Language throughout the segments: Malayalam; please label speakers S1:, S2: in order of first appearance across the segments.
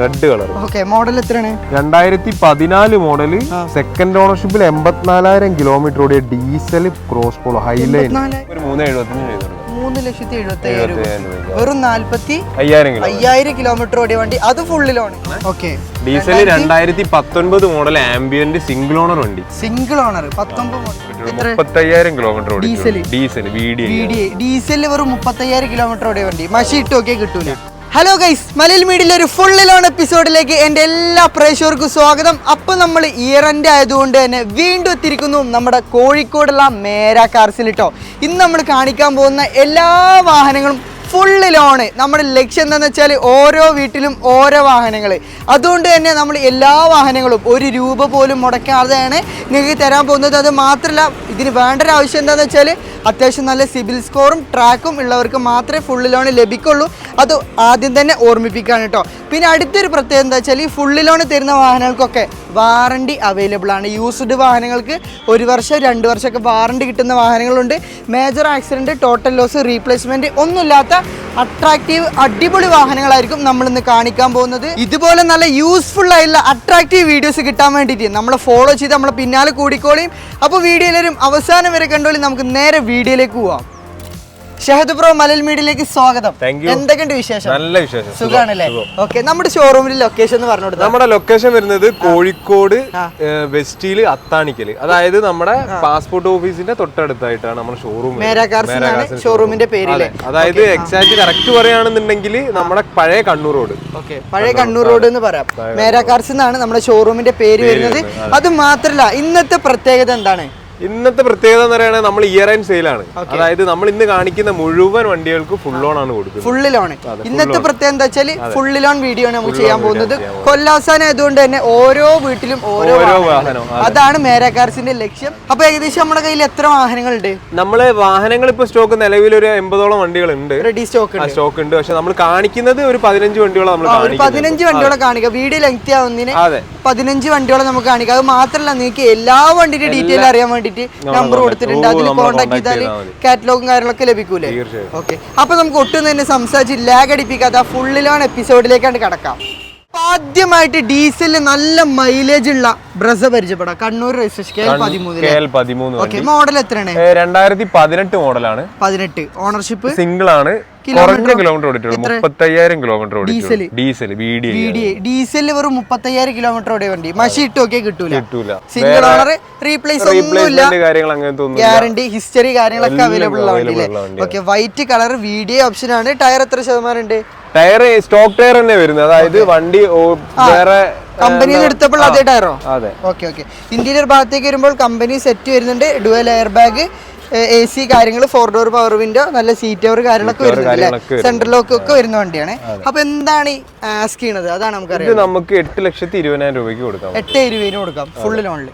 S1: കളർ.
S2: ഓക്കെ, മോഡൽ എത്രയാണ്?
S1: 2014 മോഡൽ, സെക്കൻഡ് ഓണർഷിപ്പിൽ 84,000 കിലോമീറ്റർ ഓടിയ ഡീസൽ ക്രോസ് പോളോ ഹൈലൈൻ.
S2: 3,70,000 വെറും 45,000 കിലോമീറ്റർ ഓടിയ വണ്ടി, അത് fully loan. Okay,
S1: diesel 2019 model ambient single owner വണ്ടി.
S2: സിംഗിൾ ഓണർ
S1: 35,000 കിലോമീറ്റർ ഓടി. ഡീസൽ
S2: ഡീസലിൽ വെറും 35,000 കിലോമീറ്റർ ഓടിയ വണ്ടി. മഷി ഇട്ടൊക്കെ കിട്ടൂല. ഹലോ ഗൈസ്, മലയിൽ മീഡിയയിലെ ഒരു ഫുള്ളി ലോൺ എപ്പിസോഡിലേക്ക് എൻ്റെ എല്ലാ പ്രേക്ഷകർക്കും സ്വാഗതം. അപ്പോൾ നമ്മൾ ഇയർ എൻഡ് ആയതുകൊണ്ട് തന്നെ വീണ്ടും എത്തിയിരിക്കുന്നു നമ്മുടെ കോഴിക്കോടുള്ള മേരാ കാർസിൽ കേട്ടോ. ഇന്ന് നമ്മൾ കാണിക്കാൻ പോകുന്ന എല്ലാ വാഹനങ്ങളും ഫുള്ളി ലോണ്. നമ്മുടെ ലക്ഷ്യം എന്താണെന്ന് വെച്ചാൽ ഓരോ വീട്ടിലും ഓരോ വാഹനങ്ങൾ. അതുകൊണ്ട് തന്നെ നമ്മൾ എല്ലാ വാഹനങ്ങളും ₹1 പോലും മുടക്കാതെയാണ് നിങ്ങൾക്ക് തരാൻ പോകുന്നത്. അത് മാത്രമല്ല, ഇതിന് വേണ്ട ഒരു ആവശ്യം എന്താണെന്ന് വെച്ചാൽ അത്യാവശ്യം നല്ല സിബിൽ സ്കോറും ട്രാക്കും ഉള്ളവർക്ക് മാത്രമേ ഫുള്ളി ലോൺ ലഭിക്കുള്ളൂ. അത് ആദ്യം തന്നെ ഓർമ്മിപ്പിക്കുകയാണ് കേട്ടോ. പിന്നെ അടുത്തൊരു പ്രത്യേകത എന്താ വെച്ചാൽ ഈ ഫുള്ളി ലോൺ തരുന്ന വാഹനങ്ങൾക്കൊക്കെ വാറണ്ടി അവൈലബിൾ ആണ്. യൂസ്ഡ് വാഹനങ്ങൾക്ക് 1 വർഷം 2 വർഷമൊക്കെ വാറണ്ടി കിട്ടുന്ന വാഹനങ്ങളുണ്ട്. Major accident, total loss, replacement ഒന്നുമില്ലാത്ത അട്രാക്റ്റീവ് അടിപൊളി വാഹനങ്ങളായിരിക്കും നമ്മളിന്ന് കാണിക്കാൻ പോകുന്നത്. ഇതുപോലെ നല്ല യൂസ്ഫുൾ ആയിട്ടുള്ള അട്രാക്റ്റീവ് വീഡിയോസ് കിട്ടാൻ വേണ്ടിയിട്ട് നമ്മളെ ഫോളോ ചെയ്ത് നമ്മളെ പിന്നാലെ കൂടിക്കോളിയും. അപ്പോൾ വീഡിയോ എല്ലാവരും അവസാനം വരെ കണ്ടോളി. നമുക്ക് നേരെ വീഡിയോയിലേക്ക് പോവാം. ഷഹദ് ബ്രോ, മലയിൽ മീഡിയയിലേക്ക് സ്വാഗതം. എന്തൊക്കെയുണ്ട് വിശേഷം?
S1: നല്ല വിശേഷം,
S2: സുഖാണല്ലേ? ഓക്കെ, നമ്മുടെ ഷോറൂമിന്റെ ലൊക്കേഷൻ എന്ന് പറഞ്ഞു കൊടുത്താൽ.
S1: നമ്മുടെ ലൊക്കേഷൻ വരുന്നത് കോഴിക്കോട് വെസ്റ്റില് അത്താണിക്കല്, അതായത് നമ്മുടെ പാസ്പോർട്ട് ഓഫീസിന്റെ തൊട്ടടുത്തായിട്ടാണ് നമ്മുടെ ഷോറൂം.
S2: മേരാ കാർസ് ഷോറൂമിന്റെ പേര്.
S1: അതായത് എക്സാക്ട് കറക്റ്റ് പറയുകയാണെന്നുണ്ടെങ്കിൽ നമ്മുടെ പഴയ കണ്ണൂർ റോഡ്.
S2: ഓക്കെ, പഴയ കണ്ണൂർ റോഡ് എന്ന് പറയാം. മേരാ കാർസ് എന്നാണ് നമ്മുടെ ഷോറൂമിന്റെ പേര് വരുന്നത്. അത് മാത്രല്ല, ഇന്നത്തെ പ്രത്യേകത എന്താണ്?
S1: ഇന്നത്തെ പ്രത്യേകത എന്ന് പറയുന്നത് നമ്മൾ ഇയർ ആൻഡ് സെയിലാണ്. അതായത് നമ്മൾ ഇന്ന് കാണിക്കുന്ന മുഴുവൻ വണ്ടികൾക്ക് ഫുൾ ലോൺ ആണ് കൊടുക്കുന്നത്.
S2: Fully loan. ഇന്നത്തെ പ്രത്യേകത എന്താ വെച്ചാൽ ഫുള്ളി ലോൺ വീഡിയോ ആണ് നമുക്ക് ചെയ്യാൻ പോകുന്നത്. കൊല്ലാവസാനം ആയതുകൊണ്ട് തന്നെ ഓരോ വീട്ടിലും ഓരോ വാഹനം. അതാണ് മേരാ കാർസിന്റെ ലക്ഷ്യം. അപ്പൊ ഏകദേശം നമ്മുടെ കയ്യിൽ എത്ര വാഹനങ്ങളുണ്ട്?
S1: നമ്മള് വാഹനങ്ങൾ ഇപ്പൊ സ്റ്റോക്ക് നിലവിൽ ഒരു 80ഓളം വണ്ടികളുണ്ട്.
S2: റെഡി സ്റ്റോക്ക് ഉണ്ട്.
S1: പക്ഷെ നമ്മൾ കാണിക്കുന്നത് ഒരു 15 വണ്ടിയോളം.
S2: 15 വണ്ടിയോളം കാണിക്കാം. വീഡിയോ ലെങ്തി ആവുന്നതിന് 15 വണ്ടിയോളം നമുക്ക് കാണിക്കാം. അത് മാത്രമല്ല, നിങ്ങൾക്ക് എല്ലാ വണ്ടിയുടെ ഡീറ്റെയിൽ അറിയാൻ വേണ്ടി നമ്പർ കൊടുത്തിട്ടുണ്ട്. അതിൽ കോൺടാക്ട് ചെയ്താൽ കാറ്റലോഗും കാര്യങ്ങളൊക്കെ ലഭിക്കൂലേ? ഓക്കെ, അപ്പൊ നമുക്ക് ഒട്ടും തന്നെ സംസാരിച്ച് ലാഗ് അടിപ്പിക്കാതെ ഫുള്ളി ലോൺ എപ്പിസോഡിലേക്കാണ് കടക്കാം. ആദ്യമായിട്ട് ഡീസലിന് നല്ല മൈലേജ് ഉള്ള ബ്രസ പരിചയപ്പെടാം. Kannur registration KL13. Okay, model എത്രയാണ്?
S1: 2018 മോഡലാണ്.
S2: 18. ഓണർഷിപ്പ്
S1: സിംഗിൾ ആണ്. കുറഞ്ഞ കിലോമീറ്റർ ഓടിയിട്ടുള്ളൂ. 35,000 കിലോമീറ്റർ ഓടിയിട്ടുള്ളൂ.
S2: ഡീസലിൽ വെറും 35,000 കിലോമീറ്റർ ഓടിയ വണ്ടി. മഷി ഇട്ടൊക്കെ കിട്ടൂല. സിംഗിൾ ഓണർ, റീപ്ലേസ് ഒന്നുമില്ല, ഗ്യാരണ്ടി, ഹിസ്റ്ററി കാര്യങ്ങളൊക്കെ അവൈലബിൾ ഉള്ള വണ്ടി. Okay, white colour, video option ആണ്. ടയർ എത്ര ശതമാനം ഉണ്ട്?
S1: ടയർ സ്റ്റോക്ക് ടയർ തന്നെ വരുന്നത്. അതായത് വണ്ടി വേറെ
S2: കമ്പനിയിൽ എടുത്തപ്പോൾ അതേ ടയറോ? അതെ. ഓക്കെ. ഇന്റീരിയർ ഭാഗത്തേക്ക് വരുമ്പോൾ കമ്പനി സെറ്റ് വരുന്നുണ്ട്. ഡുവൽ എയർ ബാഗ്, AC കാര്യങ്ങൾ, 4 ഡോർ പവർ വിൻഡോ, നല്ല സീറ്റ് കവർ കാര്യങ്ങളൊക്കെ വരുന്നുണ്ട്. സെൻട്രൽ ലോക്ക് ഒക്കെ വരുന്ന വണ്ടിയാണ്. അപ്പൊ എന്താണ് ആസ്ക് ചെയ്യണത്? അതാണ് നമുക്കറിയാം.
S1: നമുക്ക് 8,20,000 രൂപയ്ക്ക് കൊടുക്കാം.
S2: 8,20,000 കൊടുക്കാം ഫുൾ ലോണിൽ.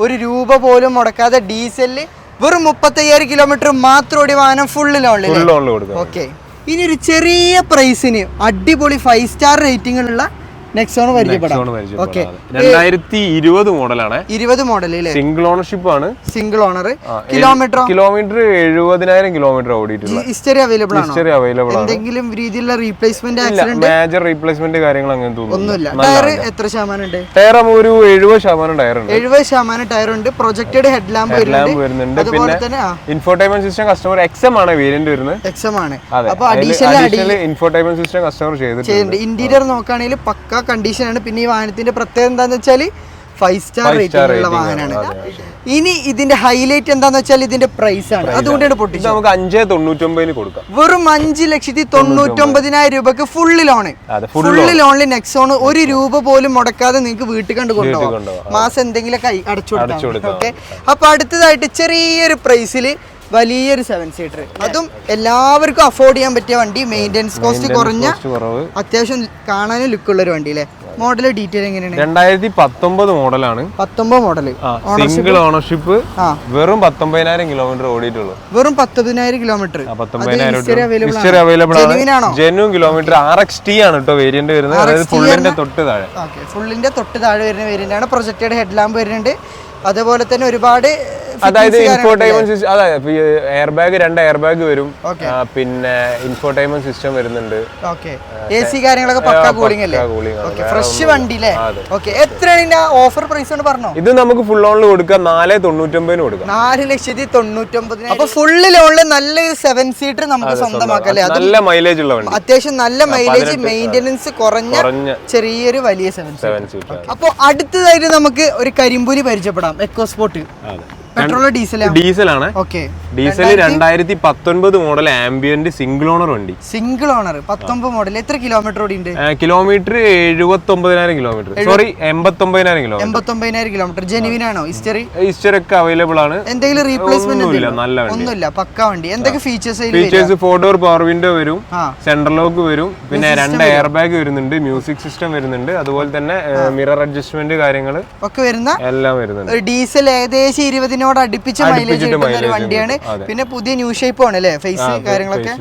S2: ₹1 പോലും മുടക്കാതെ ഡീസലിൽ വെറും 35,000 കിലോമീറ്റർ മാത്രം ഓടി വാഹനം ഫുൾ ലോണിൽ കൊടുക്കാം. ഓക്കെ, ഇനി ഒരു ചെറിയ പ്രൈസിന് അടിപൊളി 5 സ്റ്റാർ റേറ്റിംഗ് ഉള്ള നെക്സോൺ പരിചയപ്പെടാം.
S1: 2020 മോഡലാണ്.
S2: 20 മോഡൽ
S1: സിംഗിൾ ഓണർഷിപ്പ് ആണ്.
S2: Single owner. കിലോമീറ്റർ
S1: 70,000 കിലോമീറ്റർ ഓടിയിട്ടുള്ള.
S2: ഹിസ്റ്ററി അവൈലബിൾ ആണ്. എന്തെങ്കിലും രീതിയിലുള്ള റീപ്ലേസ്മെന്റ്, ആക്സിഡന്റ്,
S1: മേജർ റീപ്ലേസ്മെന്റ് കാര്യങ്ങൾ അങ്ങനെ
S2: ഒന്നുമില്ല. ടയർ എത്ര ശതമാനം ഉണ്ട്?
S1: ടയർ ഒരു 70% ടയർ ഉണ്ട്.
S2: 70% ടയർ ഉണ്ട്. പ്രൊജക്റ്റഡ് ഹെഡ് ലാമ്പ് വരുന്നുണ്ട്.
S1: പിന്നെ ഇൻഫോർടൈൻമെന്റ് സിസ്റ്റം കസ്റ്റമർ XM ആണ് വേരിയന്റ് വരുന്നത്.
S2: XM ആണ്. അപ്പൊ അഡീഷണൽ
S1: ഇൻഫോർടൈൻമെന്റ് സിസ്റ്റം കസ്റ്റമർ ചെയ്തിട്ടുണ്ട്.
S2: ഇന്റീരിയർ നോക്കുകയാണെങ്കിൽ പക്ക കണ്ടീഷൻ ആണ്. പിന്നെ ഈ വാഹനത്തിന്റെ പ്രത്യേകത എന്താന്ന് വെച്ചാൽ 5 സ്റ്റാർ റേറ്റിംഗ് ഉള്ള വാഹനമാണ്. ഇനി ഇതിന്റെ ഹൈലൈറ്റ് എന്താന്ന് വെച്ചാൽ ഇതിന്റെ പ്രൈസ് ആണ്. അതുകൊണ്ടാണ് പൊട്ടിച്ചത്.
S1: നമുക്ക് 5,99,000 കൊടുക്കാം.
S2: വെറും 5,99,000 രൂപക്ക് ഫുള്ളി ലോണ്. ഫുള്ളി ലോണിൽ നെക്സോൺ ₹1 പോലും മുടക്കാതെ നിങ്ങൾക്ക് വീട്ടിൽ കണ്ടു കൊണ്ടുപോകാം. മാസം എന്തെങ്കിലുമൊക്കെ അടച്ചു കൊടുക്കാം. ഓക്കെ, അപ്പൊ അടുത്തതായിട്ട് ചെറിയൊരു പ്രൈസിൽ വലിയൊരു 7 സീറ്റർ, അതും എല്ലാവർക്കും അഫോർഡ് ചെയ്യാൻ പറ്റിയ വണ്ടി. മെയിൻ്റെനൻസ് കോസ്റ്റ് കുറഞ്ഞ, അത്യാവശ്യം കാണാനും ലുക്കുള്ള ഒരു വണ്ടി അല്ലേ? മോഡൽ ഡീറ്റെയിൽ എങ്ങനെയാണ്?
S1: 2019 മോഡലാണ്.
S2: 19 മോഡൽ.
S1: Single ownership. വെറും 19,000 കിലോമീറ്റർ ഓടിയിട്ടുള്ളൂ.
S2: വെറും 19,000 കിലോമീറ്റർ.
S1: അവൈലബിൾ ആണ്. Genuine kilometre. RXT ആണ് കേട്ടോ വേരിയന്റ് വരുന്നത്. അതായത് ഫുള്ളിന്റെ തൊട്ട് താഴെ.
S2: ഫുള്ളിന്റെ തൊട്ട് താഴെ വരുന്ന വേരിയന്റ് ആണ്. പ്രൊജക്റ്റഡ് ഹെഡ് ലാമ്പ് വരുന്നുണ്ട്. അതുപോലെ തന്നെ ഒരുപാട്
S1: അതായത് ഇൻഫോർടൈൻമെന്റ് സിസ്റ്റം, അതായത് എയർ ബാഗ് 2 എയർ ബാഗ് വരും, പിന്നെ ഇൻഫോർടൈൻമെന്റ് സിസ്റ്റം വരുന്നുണ്ട്.
S2: AC കാര്യങ്ങളൊക്കെ പക്കാ കൂളിംഗ് അല്ലേ? ഫ്രഷ് വണ്ടി അല്ലേ? എത്രയാണ് ഓഫർ പ്രൈസ് കൊണ്ട് പറഞ്ഞോ?
S1: ഇത് നമുക്ക് ഫുൾ ഓണിൽ കൊടുക്കാം 4,99 കൊടുക്കാം.
S2: 4,99,000. അപ്പൊ ഫുള്ള് ലോണില് നല്ലൊരു 7 സീറ്റർ നമുക്ക് സ്വന്തമാക്കാം അല്ലേ?
S1: നല്ല മൈലേജ് ഉള്ള വണ്ടി,
S2: അത്യാവശ്യം നല്ല മൈലേജ്, മെയിന്റനൻസ് കുറഞ്ഞ ചെറിയൊരു വലിയ 7 സീറ്റർ. അപ്പൊ അടുത്തതായിട്ട് നമുക്ക് ഒരു കരിമ്പുലി പരിചയപ്പെടാം. എക്കോസ്പോർട്ട് പെട്രോളോ
S1: ഡീസലാണ്. Diesel 2019 model ambient single owner വണ്ടി.
S2: Single owner 19 model. എത്ര കിലോമീറ്റർ ഓടിയുണ്ട്?
S1: Kilometre 79,000 kilometre, sorry 89,000 kilometre.
S2: 89,000 kilometre. Genuine ആണോ? ഹിസ്റ്ററി
S1: ഒക്കെ അവൈലബിൾ ആണ്.
S2: എന്തെങ്കിലും റീപ്ലേസ്മെന്റ്
S1: നല്ല
S2: ഒന്നുമില്ല, പക്ക വണ്ടി. എന്തൊക്കെ ഫീച്ചേഴ്സ്?
S1: 4 ഡോർ പവർ വിൻഡോ വരും, സെൻട്രൽ ലോക്ക് വരും, പിന്നെ 2 എയർ ബാഗ് വരുന്നുണ്ട്, മ്യൂസിക് സിസ്റ്റം വരുന്നുണ്ട്, അതുപോലെ തന്നെ മിറർ അഡ്ജസ്റ്റ്മെന്റ് കാര്യങ്ങൾ ഒക്കെ വരുന്ന എല്ലാം വരുന്നുണ്ട്.
S2: ഡീസൽ ഏകദേശം 20 അടുപ്പിച്ച് മൈലേജ് കിട്ടുന്ന ഒരു വണ്ടിയാണ്. പിന്നെ പുതിയ ന്യൂ ഷേപ്പ് ആണ് അല്ലേ? ഫേസ് കാര്യങ്ങളൊക്കെ.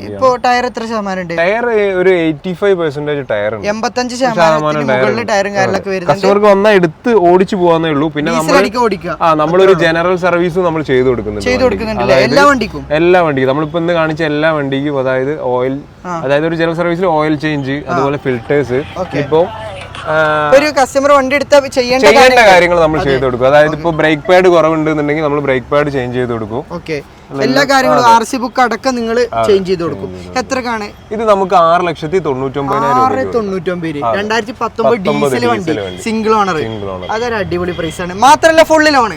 S2: ഇപ്പൊ ടയർ എത്ര ശതമാനം ഉണ്ട്?
S1: ടയർ ഒരു 85% ടയർ ഉണ്ട്.
S2: 85% മുകളിൽ ടയറും കാര്യങ്ങളൊക്കെ വരുന്നത്.
S1: കസ്റ്റമർക്ക് വന്നാൽ എടുത്ത് ഓടിച്ചു പോകാന്നേ ഉള്ളൂ. പിന്നെ നമ്മളൊരു ജനറൽ സർവീസ് നമ്മൾ ചെയ്തു കൊടുക്കുന്നുണ്ട്
S2: എല്ലാ വണ്ടിക്കും.
S1: നമ്മളിപ്പോ ഇന്ന് കാണിച്ച എല്ലാ വണ്ടിക്കും, അതായത് ഓയിൽ, അതായത് ഒരു ജനറൽ സർവീസിൽ ഓയിൽ ചേഞ്ച്, അതുപോലെ ഫിൽറ്റേഴ്സ്, ഇപ്പൊ
S2: ഒരു കസ്റ്റമർ വണ്ടി എടുത്ത ചെയ്യേണ്ട
S1: കാര്യങ്ങൾ നമ്മൾ ചെയ്ത് കൊടുക്കും. അതായത് ഇപ്പൊ ബ്രേക്ക് പാഡ് കുറവുണ്ടെന്നുണ്ടെങ്കിൽ നമ്മൾ ബ്രേക്ക് പാഡ് ചേഞ്ച് ചെയ്ത് കൊടുക്കും.
S2: എല്ലാ കാര്യങ്ങളും RC ബുക്ക് അടക്കം നിങ്ങൾ ചേഞ്ച് ചെയ്ത് കൊടുക്കും. എത്രക്കാണ്
S1: ഇത്? നമുക്ക് 6,99,000.
S2: 2019 ഡീസൽ വണ്ടി, സിംഗിൾ ഓണർ. അതൊരു അടിപൊളി പ്രൈസ് ആണ്. മാത്രല്ല ഫുള്ള് ലോൺ.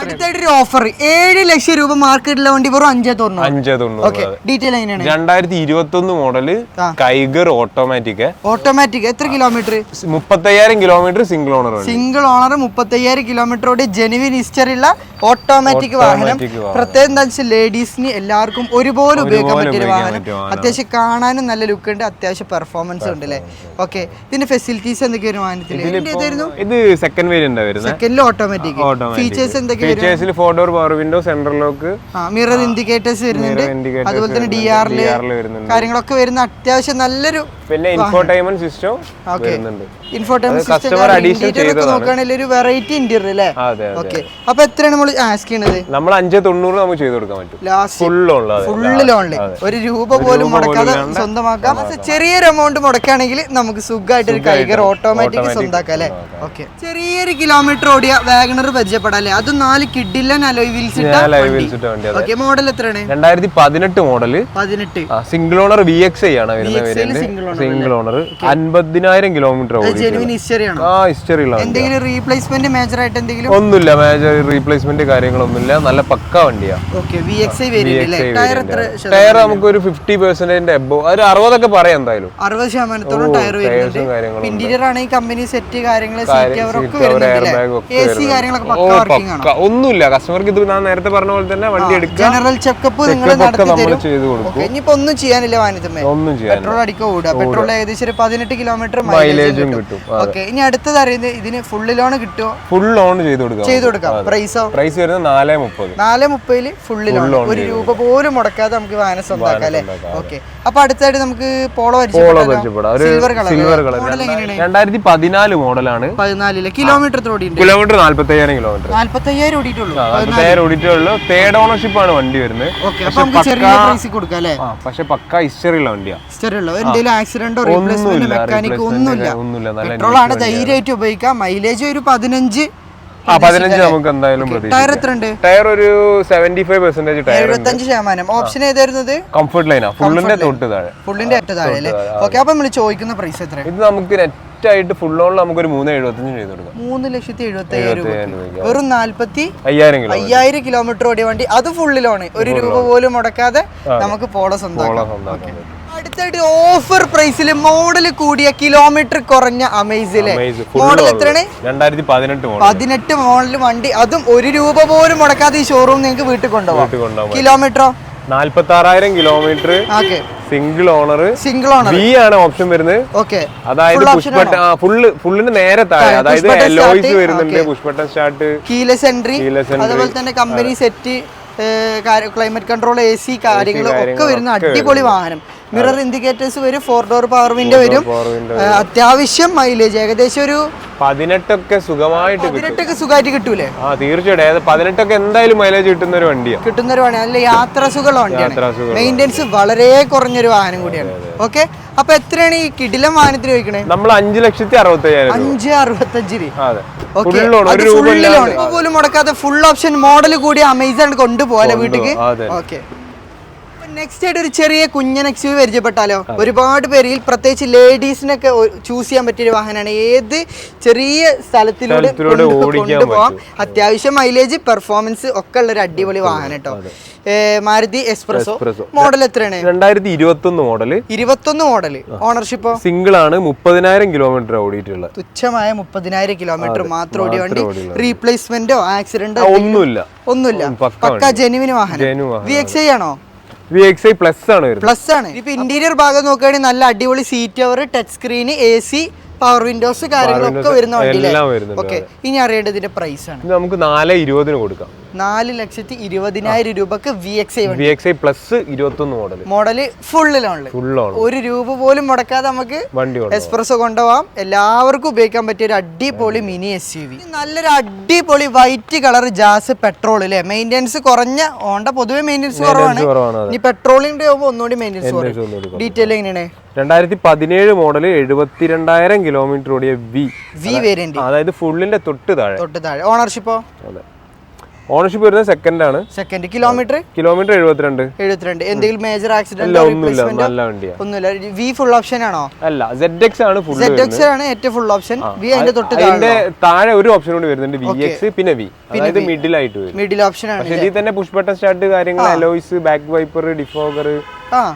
S2: അടുത്തായിട്ടൊരു ഓഫർ 7 ലക്ഷം രൂപ മാർക്കറ്റിലെ വണ്ടി വെറും 5,90. ഡീറ്റെയിൽ എങ്ങനെയാണ്?
S1: 2021 മോഡല് കൈഗർ ഓട്ടോമാറ്റിക്.
S2: എത്ര kilometre?
S1: 35,000 kilometre single owner.
S2: 35,000 kilometre genuine history ഉള്ള ഓട്ടോമാറ്റിക് വാഹനം. പ്രത്യേകം ലേഡീസിന് എല്ലാവർക്കും ഒരുപോലെ ഉപയോഗിക്കാൻ പറ്റിയ വാഹനം. അത്യാവശ്യം കാണാനും നല്ല ലുക്ക് ഉണ്ട്, അത്യാവശ്യം പെർഫോമൻസ് ഉണ്ട് അല്ലേ? ഇതിന്റെ ഫെസിലിറ്റീസ് എന്തൊക്കെയാണ് വാഹനത്തിൽ?
S1: ഇത് സെക്കൻഡ് വേരിയന്റ് വരുന്നത്.
S2: സെക്കൻഡിൽ ഓട്ടോമാറ്റിക്. ഫീച്ചേഴ്സ് എന്തൊക്കെയാണ്?
S1: 4 door power window, central lock,
S2: mirror indicators വരുന്നുണ്ട്, അതുപോലെ തന്നെ DRL കാര്യങ്ങളൊക്കെ വരുന്ന അത്യാവശ്യം നല്ലൊരു.
S1: പിന്നെ ഇൻഫോർടൈൻമെന്റ് സിസ്റ്റം വരുന്നുണ്ട്.
S2: ഇൻഫോർടൈൻമെന്റ് സിസ്റ്റം നോക്കുകയാണെങ്കിൽ ഒരു വെറൈറ്റി ഇന്റീരിയർ അല്ലേ? അപ്പൊ എത്രയാണ് നമ്മൾ ആസ്ക് ചെയ്യുന്നത്?
S1: നമ്മൾ 5,90 നമുക്ക് ചെയ്ത് കൊടുക്കാൻ പറ്റും.
S2: ഫുള്ള് ലോണില് 1 രൂപ പോലും മുടക്കാതെ സ്വന്തമാക്കാം. ചെറിയൊരു എമൗണ്ട് മുടക്കുകയാണെങ്കിൽ നമുക്ക് സുഖമായിട്ട് ഒരു കൈഗർ ഓട്ടോമാറ്റിക് സ്വന്തമാക്കാം അല്ലേ? ചെറിയൊരു കിലോമീറ്റർ ഓടിയ വാഗണർ പരിചയപ്പെടാം അല്ലേ? അത് 4 കിഡിലൻ അലോയ് വീൽസ് ഇട്ട മോഡൽ. എത്രയാണ്?
S1: 2018 മോഡല്. സിംഗിൾ ഓണർ VXi ആണ് വരുന്നത്. സിംഗിൾ ഓണർ 50,000 കിലോമീറ്റർ
S2: എന്തെങ്കിലും റീപ്ലേസ്മെന്റ് മേജർ ആയിട്ട് എന്തെങ്കിലും?
S1: ഒന്നുമില്ല, മേജർ റീപ്ലേസ്മെന്റ് കാര്യങ്ങളൊന്നുമില്ല. നല്ല പക്ക വണ്ടിയാ. ടയർ നമുക്ക് ഒരു 50% എബോ, ഒരു 60 ഒക്കെ പറയാം. എന്തായാലും
S2: 60% ടയർ വരുന്നുണ്ട്. ഇന്റീരിയർ ആണെങ്കിൽ കമ്പനി സെറ്റ് കാര്യങ്ങൾ, സീറ്റ് കവർ ഒക്കെ വരുന്നുണ്ട്. AC കാര്യങ്ങളൊക്കെ പക്ക വർക്കിംഗ് ആണ്.
S1: ഒന്നുമില്ല, കസ്റ്റമർക്ക് ഇത് ഞാൻ നേരത്തെ പറഞ്ഞ പോലെ തന്നെ വണ്ടി എടുക്കുക,
S2: ജനറൽ ചെക്കപ്പ് നിങ്ങൾ നടത്തി തരും. ഇനിയിപ്പോ ഒന്നും ചെയ്യാനില്ല വാഹനത്തിന്. പെട്രോൾ അടിക്കുക ഓടുക. പെട്രോൾ ഏകദേശം 18 കിലോമീറ്റർ മൈലേജും കിട്ടും. ഇനി അടുത്തത് അറിയുന്നത് ഇതിന് ഫുൾ ലോൺ കിട്ടുമോ?
S1: ഫുൾ ലോൺ ചെയ്ത് കൊടുക്കാം.
S2: പ്രൈസോ?
S1: പ്രൈസ് വരുന്നത്
S2: 4,30 ഫുൾ ലോൺ. 1 രൂപ പോലും മുടക്കാതെ നമുക്ക് വാഹനം സ്വന്തമാക്കാം അല്ലേ? അപ്പൊ അടുത്തായിട്ട് നമുക്ക് പോളോ പരിചയപ്പെടാം. Silver colour.
S1: 2014 മോഡലാണ്.
S2: 14 കിലോമീറ്റർ ഓടിയിട്ടുണ്ട്.
S1: Kilometre 45,000 kilometre.
S2: 45,000 ഓടിയിട്ടുള്ളൂ.
S1: 45,000 ഓടിയിട്ടുള്ളൂ. തേർഡ് ഓണർഷിപ്പ് ആണ് വണ്ടി വരുന്നത്. പക്ഷെ പക്ക ഹിസ്റ്ററി ഉള്ള വണ്ടിയാണ്.
S2: എന്തെങ്കിലും ആക്സിഡന്റോ റീപ്ലേസ്മെന്റ് മെക്കാനിക് ഒന്നുമില്ല. പെട്രോൾ ആണ്, ധൈര്യമായിട്ട് ഉപയോഗിക്കാം. മൈലേജ് ഒരു 15
S1: നമുക്ക് എന്തായാലും.
S2: ടയർ എത്ര ഉണ്ട്?
S1: ടയർ ഒരു 75% ടയർ.
S2: 75%. ഓപ്ഷൻ ഏതായിരുന്നത്?
S1: കംഫർട്ട് ലൈനാ. ഫുള്ളിന്റെ തൊട്ട് താഴെ.
S2: ഫുള്ളിന്റെ അറ്റ താഴെ അല്ലേ? അപ്പൊ നമ്മൾ ചോദിക്കുന്ന പ്രൈസ് എത്ര?
S1: ഇത് നമുക്ക് നെറ്റ് ആയിട്ട് ഫുൾ ഓണിൽ നമുക്ക് ഒരു 3,75 ചെയ്ത് കൊടുക്കാം.
S2: 3,75,000 രൂപ. വെറും 45,000 കിലോമീറ്റർ ഓടിയ വണ്ടി, അത് ഫുള്ളിലാണ്. 1 രൂപ പോലും മുടക്കാതെ നമുക്ക് പോളോ സ്വന്തമാക്കാം. അടുത്തായിട്ട് ഓഫർ പ്രൈസിൽ മോഡൽ കൂടിയ കിലോമീറ്റർ കുറഞ്ഞ അമേസിലെ മോഡൽ എത്രയാണ്? 2018 മോഡൽ വണ്ടി, അതും 1 രൂപ പോലും മുടക്കാതെ ഈ ഷോറൂം നിങ്ങൾക്ക് വീട്ടിൽ കൊണ്ടുപോകാം. കിലോമീറ്ററോ?
S1: 46,000 കിലോമീറ്റർ. Single owner. ബി ആണ് ഓപ്ഷൻ വരുന്നത്. അതായത് ഫുള്ളിന് നേരെ താഴെ, അതായത് എലോയ്സ് വരുന്നുണ്ട്, push button start,
S2: keyless entry, അതുപോലെ തന്നെ company set, climate control, AC കാര്യങ്ങളും ഒക്കെ വരുന്ന അടിപൊളി വാഹനം. മിറർ ഇൻഡിക്കേറ്റേഴ്സ് വരും, 4 ഡോർ പവർ വിൻഡോ വരും. അത്യാവശ്യം മൈലേജ് ഏകദേശം ഒരു
S1: 18
S2: സുഖമായിട്ട് കിട്ടൂലേ?
S1: തീർച്ചയായിട്ടും 18 എന്തായാലും മൈലേജ് കിട്ടുന്ന ഒരു വണ്ടിയാണ്.
S2: നല്ല യാത്ര സുഖമുള്ള വണ്ടിയാണ്. മെയിൻ്റെനൻസ് വളരെ കുറഞ്ഞൊരു വാഹനം കൂടിയാണ്. ഓക്കെ, അപ്പൊ എത്രയാണ് ഈ കിടിലം വാഹനത്തിന് ചോദിക്കണേ?
S1: നമ്മൾ 5,65,000.
S2: 5,65,000 പോലും മുടക്കാതെ ഫുൾ ഓപ്ഷൻ മോഡൽ കൂടി അമേസാൻ കൊണ്ടുപോകാലോ വീട്ടിക്ക്. ഓക്കെ, നെക്സ്റ്റ് ആയിട്ട് ഒരു ചെറിയ കുഞ്ഞൻ എക്സ്യൂ പരിചയപ്പെട്ടാലോ? ഒരുപാട് പേരിൽ പ്രത്യേകിച്ച് ലേഡീസിനൊക്കെ ചൂസ് ചെയ്യാൻ പറ്റിയ വാഹനമാണ്. ഏത് ചെറിയ സ്ഥലത്തിലൂടെ കൊണ്ടുപോകാം. അത്യാവശ്യം മൈലേജ്, പെർഫോമൻസ് ഒക്കെ ഉള്ള ഒരു അടിപൊളി വാഹനം കേട്ടോ. മാരുതി എക്സ്പ്രസോ. മോഡൽ എത്രയാണ്?
S1: 2021
S2: മോഡൽ. ഓണർഷിപ്പോ
S1: സിംഗിൾ ആണ്. 30,000 കിലോമീറ്റർ ഓടിയിട്ടുള്ള
S2: തുച്ഛമായ 30,000 കിലോമീറ്റർ മാത്രം ഓടിയ വണ്ടി. റീപ്ലേസ്മെന്റോ ആക്സിഡന്റോ ഒന്നുമില്ല. പക്ക ജെനുവിൻ വാഹനം. VXi ആണോ?
S1: VXi പ്ലസ് ആണ്.
S2: ഇപ്പൊ ഇന്റീരിയർ ഭാഗം നോക്കുകയാണെങ്കിൽ നല്ല അടിപൊളി seat cover, touch screen, AC, power Windows കാര്യങ്ങളൊക്കെ വരുന്ന വണ്ടിയില്ലേ? ഓക്കെ, ഇനി അറിയേണ്ടതിന്റെ പ്രൈസ് ആണ്.
S1: നമുക്ക് 4,20,000 കൊടുക്കാം.
S2: 4,20,000 രൂപക്ക്
S1: VXi പ്ലസ് 21
S2: മോഡല് ഫുള്ളിലാണ്. ഒരു രൂപ പോലും മുടക്കാതെ നമുക്ക് എക്സ്പ്രസോ കൊണ്ടുപോകാം. എല്ലാവർക്കും ഉപയോഗിക്കാൻ പറ്റിയ ഒരു അടിപൊളി മിനി SUV. നല്ലൊരു അടിപൊളി വൈറ്റ് കളർ ജാസ് പെട്രോൾ അല്ലേ? മെയിൻ്റെനൻസ് കുറഞ്ഞ. ഹോണ്ട പൊതുവെ മെയിൻ്റെനൻസ് കുറവാണ്. ഇനി പെട്രോളിന്റെ ആകുമ്പോൾ ഒന്നുകൂടി മെയിൻ്റെനൻസ് കുറയും. ഡീറ്റെയിൽ എങ്ങനെയാണ്?
S1: 2017 മോഡല് 72,000 കിലോമീറ്റർ ഓടിയ വി വേരിയന്റ്, അതായത് ഫുള്ളിന്റെ തൊട്ട് താഴെ.
S2: ഓണർഷിപ്പോ?
S1: ഓണർഷിപ്പ് വരുന്നത് സെക്കൻഡ് ആണ്.
S2: കിലോമീറ്റർ
S1: 72.
S2: എന്തെങ്കിലും മേജർ ആക്സിഡന്റ് ഒന്നുമില്ല. വി ഫുൾ ഓപ്ഷൻ ആണോ?
S1: അല്ല, ZX ആണ്.
S2: ZX ആണ് ഏറ്റവും ഫുൾ ഓപ്ഷൻ. വി അതിന്റെ തൊട്ട്
S1: താഴെ ഒരു ഓപ്ഷൻ കൂടി വരുന്നുണ്ട്, VX പിന്നെ വി, അതായത് മിഡിൽ ആയിട്ട് വരും.
S2: മിഡിൽ ഓപ്ഷൻ ആണ്.
S1: ഇതിൽ തന്നെ പുഷ് ബട്ടൺ സ്റ്റാർട്ട് കാര്യങ്ങൾ, അലോയ്സ്, ബാക്ക് വൈപ്പർ, ഡിഫോഗർ,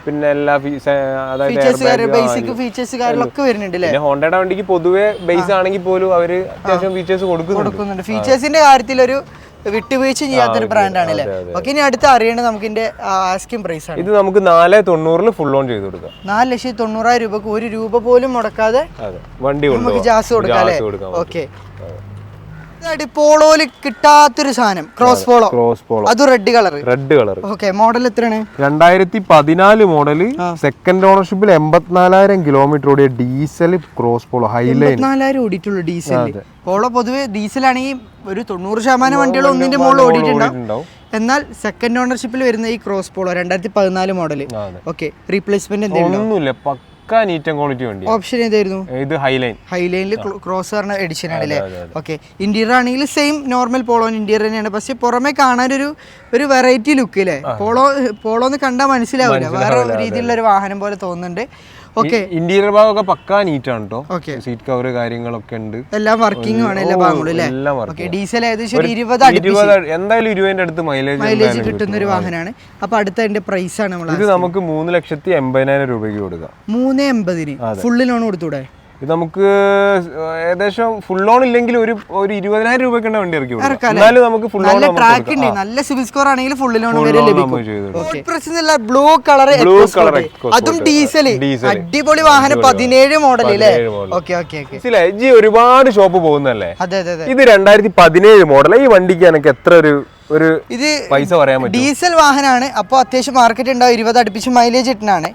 S1: പിന്നെ എല്ലാ
S2: ബേസിക് ഫീച്ചേഴ്സ് കാര്യങ്ങളൊക്കെ വരുന്നുണ്ട്.
S1: ഹോണ്ടയുടെ വണ്ടിക്ക് പൊതുവെ ബേസ് ആണെങ്കിൽ പോലും അവര് അത്യാവശ്യം ഫീച്ചേഴ്സ് കൊടുക്കുന്നുണ്ട്.
S2: ഫീച്ചേഴ്സിന്റെ കാര്യത്തിൽ ഒരു വിട്ടുവീഴ്ച ചെയ്യാത്തൊരു ബ്രാൻഡാണ് അല്ലേ? ഓക്കെ, ഇനി അടുത്ത് അറിയേണ്ടത് നമുക്ക് ഇതിന്റെ ആസ്കിംഗ് പ്രൈസ് ആണ്.
S1: ഇത് നമുക്ക് 4,90,000 ഫുൾ ഓൺ ചെയ്ത് കൊടുക്കാം.
S2: 4,90,000 രൂപക്ക് ഒരു രൂപ പോലും മുടക്കാതെ
S1: വണ്ടി
S2: നമുക്ക് ജാസ് കൊടുക്കാം അല്ലേ? ഓക്കെ, പോളോയില് കിട്ടാത്തൊരു സാധനം, ക്രോസ് പോളോ. അത് റെഡ് കളർ. ഓക്കെ, മോഡൽ എത്രയാണ്?
S1: 2014 മോഡല്, സെക്കൻഡ് ഓണർഷിപ്പിൽ 84,000 കിലോമീറ്റർ ഓടിയ ഡീസൽ ക്രോസ് പോളോ.
S2: 84,000 ഓടിയിട്ടുള്ളൂ ഡീസൽ. പോളോ പൊതുവെ ഡീസലാണെങ്കിൽ ഒരു 90% വണ്ടികൾ ഒന്നിന്റെ മുകളിൽ ഓടിയിട്ടുണ്ടാവും. എന്നാൽ സെക്കൻഡ് ഓണർഷിപ്പിൽ വരുന്ന ഈ Cross Polo 2014 model. Okay, replacement എന്തെങ്കിലും?
S1: നീറ്റ് ആൻഡ് ക്വാളിറ്റി വണ്ടി.
S2: ഓപ്ഷൻ ഏതായിരുന്നു?
S1: ഇത്
S2: ഹൈലൈനിൽ ക്രോസ് പറഞ്ഞ എഡിഷൻ ആണ് അല്ലേ? ഓക്കെ, ഇന്റീരിയർ ആണെങ്കിൽ സെയിം നോർമൽ പോളോ ഇന്റീരിയർ തന്നെയാണ്. പക്ഷെ പുറമെ കാണാനൊരു വെറൈറ്റി ലുക്ക് അല്ലേ? പോളോന്ന് കണ്ടാൽ മനസ്സിലാവില്ല, വേറെ രീതിയിലുള്ള ഒരു വാഹനം പോലെ തോന്നുന്നുണ്ട്. ഓക്കെ,
S1: ഇന്റീരിയർ ഭാഗമൊക്കെ പക്കാ നീറ്റ് ആണ് കേട്ടോ. സീറ്റ് കവർ കാര്യങ്ങളൊക്കെ ഉണ്ട്,
S2: എല്ലാം വർക്കിംഗ് ആണ് എല്ലാ ഭാഗങ്ങളും അല്ലേ? ഓക്കെ, ഡീസൽ ഏകദേശം 20
S1: എന്തായാലും 20ന്റെ അടുത്ത് മൈലേജ്
S2: കിട്ടുന്ന ഒരു വാഹനമാണ്. അപ്പൊ അടുത്ത അതിന്റെ പ്രൈസ് ആണ് നമ്മൾ
S1: ഇത് നമുക്ക് 3,80,000 രൂപയ്ക്ക് കൊടുക്കാം.
S2: 3,80,000 ഫുള്ള് ലോൺ കൊടുത്തൂടെ?
S1: ഇത് നമുക്ക് ഏകദേശം ഫുൾ ഓൺ ഇല്ലെങ്കിൽ ഒരു 20,000 രൂപയ്ക്ക് വണ്ടി ഇറക്കി കൊടുക്കാം. എന്നാലും നമുക്ക് ഫുൾ ഓൺ
S2: ട്രാക്ക് ഉണ്ട്, നല്ല സിവിൽ സ്കോർ ആണെങ്കിൽ ഫുൾ ലോൺ വരെ ലഭിക്കും. ബ്ലൂ കളർ, അതും ഡീസൽ, അടിപൊളി വാഹനം. 17 മോഡൽ അല്ലേ? ഓക്കെ,
S1: ഒരുപാട് ഷോപ്പ് പോകുന്നല്ലേ?
S2: അതെ.
S1: ഇത് 2017 മോഡൽ. ഈ വണ്ടിക്ക് എനിക്ക് എത്ര ഇത് പൈസ പറയാൻ പറ്റും?
S2: ഡീസൽ വാഹനമാണ്. അപ്പോൾ അത്യാവശ്യം മാർക്കറ്റ് ഉണ്ടാവും. 20 അടുപ്പിച്ച് മൈലേജ് ഇട്ടാണ്.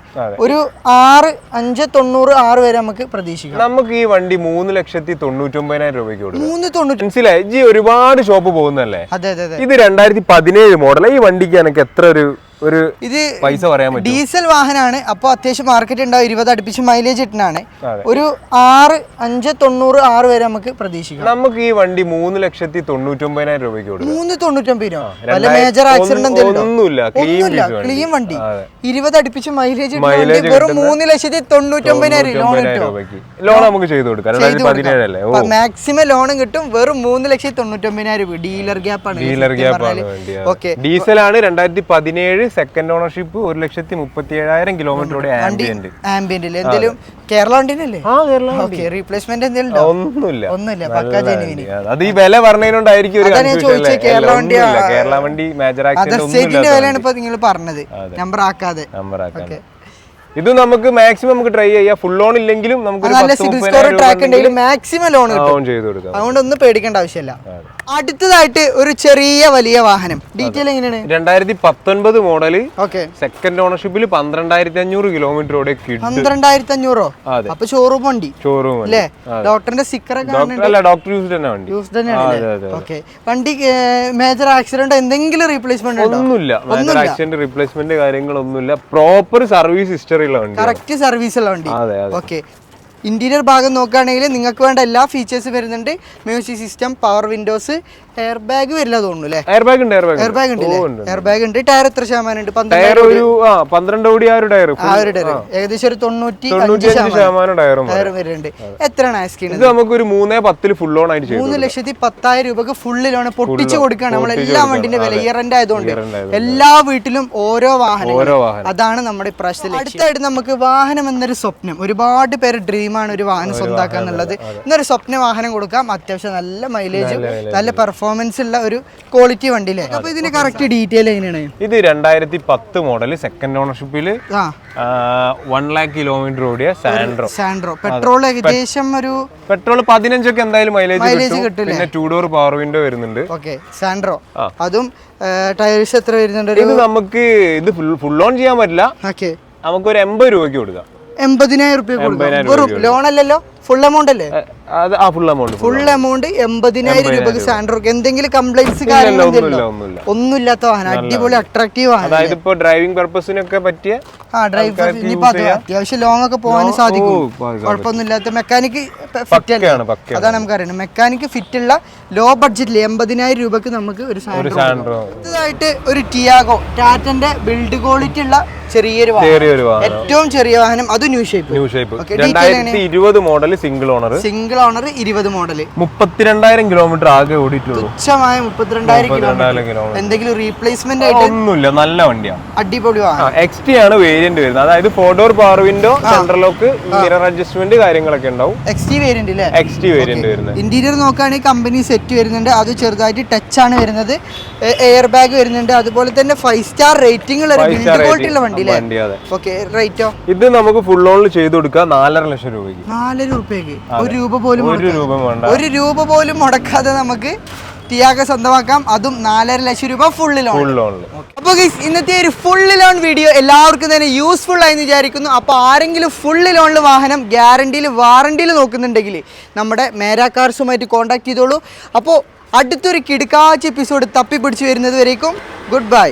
S2: ഒരു 6,590,6 വരെ നമുക്ക് പ്രതീക്ഷിക്കാം.
S1: നമുക്ക് ഈ വണ്ടി 3,99,000 രൂപയ്ക്ക് കൊടുക്കും.
S2: 390.
S1: മനസ്സിലായി? ഒരുപാട് ഷോപ്പ് പോകുന്നല്ലേ?
S2: അതെ.
S1: ഇത് 2017 മോഡൽ. ഈ വണ്ടിക്ക് എനിക്ക് എത്ര
S2: ഇത്
S1: പൈസ പറയാൻ പറ്റും?
S2: ഡീസൽ വാഹനമാണ്. അപ്പോൾ അത്യാവശ്യം മാർക്കറ്റ് ഉണ്ടാവും. 20 അടുപ്പിച്ച് മൈലേജ് ഇട്ടാണ്. ഒരു 6,590,6 വരെ നമുക്ക് പ്രതീക്ഷിക്കാം.
S1: നമുക്ക് ഈ വണ്ടി 3,99,000 രൂപയ്ക്ക് കൊടുക്കും.
S2: 3,95,000 വല്ല മേജർ ആക്സിഡന്റ് ഒന്നുമില്ല. ക്ലീൻ വണ്ടി. 20 അടുപ്പിച്ച് മൈലേജ് വെറും 3,99,000
S1: ലോൺ നമുക്ക് ചെയ്ത് കൊടുക്കാം. 2017 അല്ലേ?
S2: മാക്സിമം ലോണും കിട്ടും. വെറും 3,99,000 രൂപ. ഡീലർ ഗ്യാപ്പാണ്.
S1: ഓക്കെ, ഡീസൽ ആണ്. 2017 സെക്കൻഡ് ഓണർഷിപ്പ്, 1,37,000 കിലോമീറ്റർ ആംബിയന്റ്.
S2: എന്തെങ്കിലും കേരള വണ്ടിനല്ലേ? റീപ്ലേസ്മെന്റ് ഒന്നുമില്ല. പക്കാ ജെനുവിൻ.
S1: അത് ഈ വില പറഞ്ഞതിനോണ്ടായിരിക്കും
S2: കേരള വണ്ടി.
S1: കേരള വണ്ടി മേജർ ആക്സിഡന്റ്
S2: വിലയാണ് ഇപ്പൊ നിങ്ങൾ പറഞ്ഞത്, നമ്പർ ആക്കാതെ.
S1: ഇത് നമുക്ക് മാക്സിമം നമുക്ക് ട്രൈ ചെയ്യാം. ഫുൾ ലോൺ ഇല്ലെങ്കിലും നമുക്ക്
S2: മാക്സിമം ലോൺ
S1: ചെയ്ത് കൊടുക്കാം.
S2: അതുകൊണ്ട് ഒന്നും പേടിക്കേണ്ട ആവശ്യമില്ല. അടുത്തതായിട്ട് ഒരു ചെറിയ വലിയ വാഹനം ഡീറ്റെയിൽ എങ്ങനെയാണ്?
S1: 2019 മോഡല്, സെക്കൻഡ് ഓണർഷിപ്പിൽ 12,500 കിലോമീറ്റർ ഓടെ.
S2: 12,500? അപ്പൊ ഷോറൂം വണ്ടി.
S1: ഷോറൂം
S2: അല്ലേ? ഡോക്ടറിന്റെ സ്റ്റിക്കർ
S1: ഡോക്ടർ യൂസ് തന്നെ വണ്ടി.
S2: വണ്ടി മേജർ ആക്സിഡന്റ് എന്തെങ്കിലും റീപ്ലേസ്മെന്റ്
S1: ഒന്നുമില്ല. മേജർ ആക്സിഡന്റ് റീപ്ലേസ്മെന്റ് കാര്യങ്ങളൊന്നുമില്ല. പ്രോപ്പർ സർവീസ് ഹിസ്റ്ററി ഉള്ള വണ്ടി,
S2: കറക്റ്റ് സർവീസ് ഉള്ള വണ്ടി. ഓക്കെ. ഇന്റീരിയർ ഭാഗം നോക്കുകയാണെങ്കിൽ നിങ്ങൾക്ക് വേണ്ട എല്ലാ ഫീച്ചേഴ്സും വരുന്നുണ്ട്. Music system, power Windows, air bag വരില്ല തോന്നുന്നു അല്ലേ?
S1: എയർ ബാഗ് ഉണ്ട്.
S2: എയർ ബാഗ് ഉണ്ട്. ടയർ എത്ര ശതമാനം ഉണ്ട്?
S1: 12 ഓടി ആ ഒരു ടയർ.
S2: ഏകദേശം ഒരു
S1: 95%
S2: ടയർ വരുന്നുണ്ട്. എത്രയാണ് ആസ്കിങ്?
S1: ഇത് നമുക്ക് ഒരു 3.10 ഫുൾ ലോൺ ആയിട്ട്
S2: 3,10,000 രൂപക്ക് ഫുള്ള് ലോൺ പൊട്ടിച്ച് കൊടുക്കുകയാണ്. നമ്മളെല്ലാ വണ്ടിന്റെ വില ഇയർ എൻഡ് ആയതുകൊണ്ട് എല്ലാ വീട്ടിലും ഓരോ വാഹനം. അതാണ് നമ്മുടെ ഇപ്രാവശ്യത്തിൽ. അടുത്തായിട്ട് നമുക്ക് വാഹനം എന്നൊരു സ്വപ്നം, ഒരുപാട് പേര് ഡ്രീമാണ് ഒരു വാഹനം സ്വന്തമാക്കുക എന്നുള്ളത്. ഇന്നൊരു സ്വപ്ന വാഹനം കൊടുക്കാം. അത്യാവശ്യം നല്ല മൈലേജും നല്ല പെർഫോമൻസ് ഉള്ള ഒരു ക്വാളിറ്റി വണ്ടിയിലെ. അപ്പൊ ഇതിന്റെ കറക്റ്റ് ഡീറ്റെയിൽ എങ്ങനെയാണ്?
S1: ഇത് 2010 മോഡൽ, സെക്കൻഡ് ഓണർഷിപ്പിൽ 1 lakh കിലോമീറ്റർ ഓടിയ സാൻഡ്രോ. പെട്രോൾ ഏകദേശം ഒരു 15 ഒക്കെ എന്തായാലും മൈലേജ് കിട്ടും. പിന്നെ 2 door പവർ വിൻഡോ വരുന്നുണ്ട്.
S2: സാൻഡ്രോ. അതും ടയർസ് എത്ര വരുന്നുണ്ട്?
S1: ഇത് നമുക്ക് ഇത് ഫുൾ ലോൺ ചെയ്യാൻ പറ്റില്ല. നമുക്ക് ഒരു 80 രൂപയ്ക്ക് കൊടുക്കാം.
S2: 80,000 രൂപ കൊടുക്കാം. ലോൺ അല്ലല്ലോ, ഫുൾ എമൗണ്ട് അല്ലേ? ഫുൾ എമൗണ്ട് 80,000 രൂപക്ക് സാൻഡ്രോക്ക്. എന്തെങ്കിലും കംപ്ലൈന്റ്സ് ഒന്നുമില്ലാത്ത വാഹനം, അടിപൊളി അട്രാക്റ്റീവ് വാഹനം.
S1: അതായത് ഇപ്പൊ ഡ്രൈവിംഗ് പർപ്പസിനൊക്കെ പറ്റിയ
S2: അത്യാവശ്യം ലോങ് ഒക്കെ പോകാൻ സാധിക്കും. കുഴപ്പമൊന്നുമില്ലാത്ത മെക്കാനിക് ഫിറ്റ് അല്ലേ? അതാണ് നമുക്ക് അറിയണം. മെക്കാനിക് ഫിറ്റ് ഉള്ള ലോ ബഡ്ജറ്റിൽ 80,000 രൂപക്ക് നമുക്ക് ഒരു സാൻഡ്രോ. അടുത്തതായിട്ട് ഒരു ടിയാഗോ, ടാറ്റന്റെ ബിൽഡ് ക്വാളിറ്റി ഉള്ള ചെറിയൊരു വാഹനം, ഏറ്റവും ചെറിയ വാഹനം. അത് new shape.
S1: 2020 model, single owner
S2: 20 model,
S1: 32,000 kilometre ആകെ ഓടിയിട്ടുള്ളൂ.
S2: തുച്ഛമായ 32,000 കിലോമീറ്റർ. എന്തെങ്കിലും റീപ്ലേസ്മെന്റ് ആയിട്ട്
S1: ഒന്നുമില്ല, നല്ല വണ്ടിയാണ്,
S2: അടിപൊളി വാഹനം.
S1: XT ആണ് വേരിയന്റ് വരുന്നത്. അതായത് 4 door power window, central lock, mirror adjustment കാര്യങ്ങളൊക്കെ ഉണ്ടാവും.
S2: XT വേരിയന്റ് അല്ലേ?
S1: XT വേരിയന്റ് വരുന്നത്.
S2: ഇന്റീരിയർ നോക്കുകയാണെങ്കിൽ കമ്പനി സെറ്റ് വരുന്നുണ്ട്. അത് ചെറുതായിട്ട് ടച്ച് ആണ് വരുന്നത്. എയർ ബാഗ് വരുന്നുണ്ട്. അതുപോലെ തന്നെ 5 star റേറ്റിംഗ് ഉള്ള ക്വാളിറ്റി ഉള്ള വണ്ടി അല്ലേ? റേറ്റോ
S1: ഇത് നമുക്ക് ഫുൾ ലോണിൽ ചെയ്ത് കൊടുക്കാം 4.5 ലക്ഷം രൂപയ്ക്ക്.
S2: 4 രൂപയ്ക്ക് ഒരു രൂപ പോലും മുടക്കാതെ നമുക്ക് ടിയാഗോ സ്വന്തമാക്കാം. അതും 4.5 ലക്ഷം രൂപ ഫുൾ ലോൺ. അപ്പൊ ഇന്നത്തെ ഒരു ഫുൾ ലോൺ വീഡിയോ എല്ലാവർക്കും തന്നെ യൂസ്ഫുൾ ആയി വിചാരിക്കുന്നു. അപ്പോൾ ആരെങ്കിലും ഫുൾ ലോണിൽ വാഹനം ഗ്യാരണ്ടിയിൽ വാറണ്ടിയിൽ നോക്കുന്നുണ്ടെങ്കിൽ നമ്മുടെ മേരാ കാർസുമായിട്ട് കോൺടാക്ട് ചെയ്തോളൂ. അപ്പോൾ അടുത്തൊരു കിടുക്കാച്ച എപ്പിസോഡ് തപ്പിപ്പിടിച്ച് വരുന്നത് വരേക്കും ഗുഡ് ബൈ.